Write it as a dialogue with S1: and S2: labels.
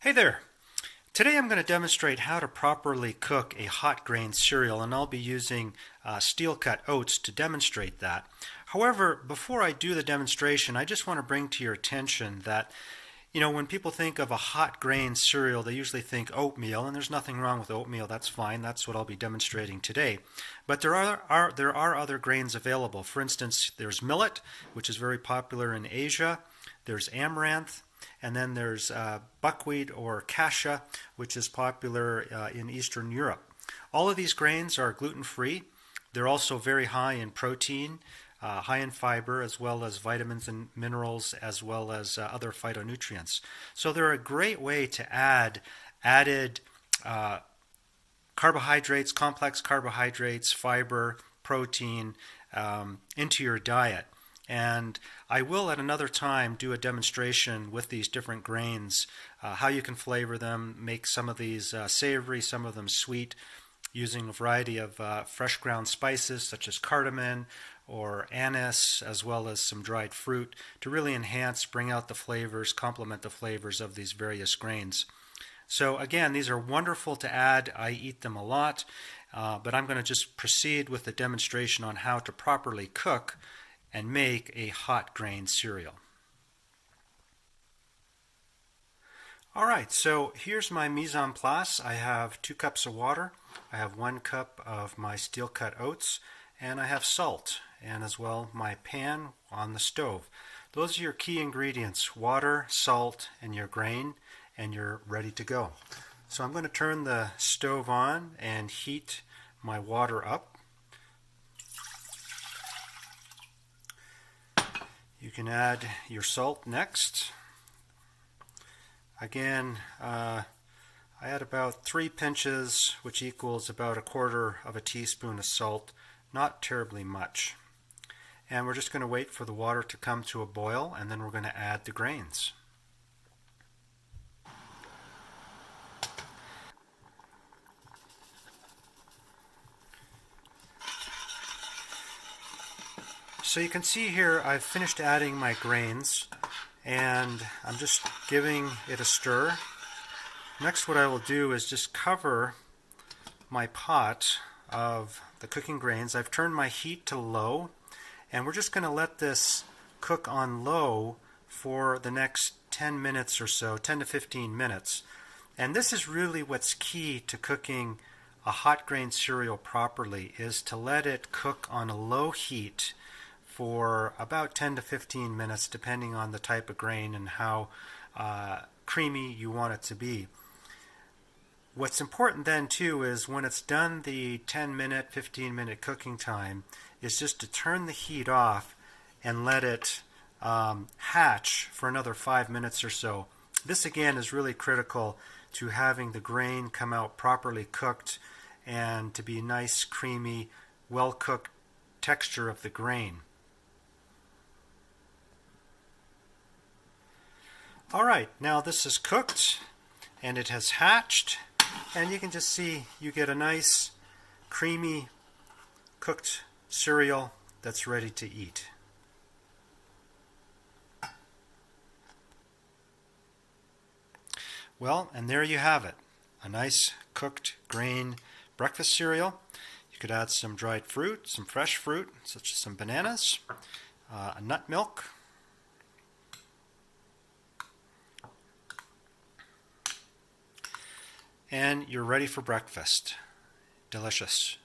S1: Hey there! Today I'm going to demonstrate how to properly cook a hot grain cereal, and I'll be using steel cut oats to demonstrate that. However, before I do the demonstration, I just want to bring to your attention that when people think of a hot grain cereal, they usually think oatmeal, and there's nothing wrong with oatmeal. That's fine. That's what I'll be demonstrating today. But there are other grains available. For instance, there's millet, which is very popular in Asia. There's amaranth. And then there's buckwheat or kasha, which is popular in Eastern Europe. All of these grains are gluten-free. They're also very high in protein, high in fiber, as well as vitamins and minerals, as well as other phytonutrients. So they're a great way to add added carbohydrates, complex carbohydrates, fiber, protein into your diet. And I will at another time do a demonstration with these different grains, how you can flavor them, make some of these savory, some of them sweet, using a variety of fresh ground spices such as cardamom or anise, as well as some dried fruit to really enhance, bring out the flavors, complement the flavors of these various grains. So again, these are wonderful to add. I eat them a lot, but I'm going to just proceed with the demonstration on how to properly cook and make a hot grain cereal. Alright, so here's my mise en place. I have 2 cups of water, I have 1 cup of my steel cut oats, and I have salt, and as well my pan on the stove. Those are your key ingredients: water, salt, and your grain, and you're ready to go. So I'm going to turn the stove on and heat my water up. You can add your salt next. Again, I add about 3 pinches, which equals about 1/4 of a teaspoon of salt, not terribly much. And we're just going to wait for the water to come to a boil, and then we're going to add the grains. So you can see here I've finished adding my grains, and I'm just giving it a stir. Next, what I will do is just cover my pot of the cooking grains. I've turned my heat to low, and we're just going to let this cook on low for the next 10 minutes or so, 10 to 15 minutes. And this is really what's key to cooking a hot grain cereal properly, is to let it cook on a low heat for about 10 to 15 minutes, depending on the type of grain and how creamy you want it to be. What's important then too is when it's done the 10-minute, 15-minute cooking time, is just to turn the heat off and let it hatch for another 5 minutes or so. This again is really critical to having the grain come out properly cooked and to be nice, creamy, well-cooked texture of the grain. Alright, now this is cooked and it has hatched, and you can just see you get a nice creamy cooked cereal that's ready to eat. Well, and there you have it, a nice cooked grain breakfast cereal. You could add some dried fruit, some fresh fruit such as some bananas, a nut milk, and you're ready for breakfast. Delicious.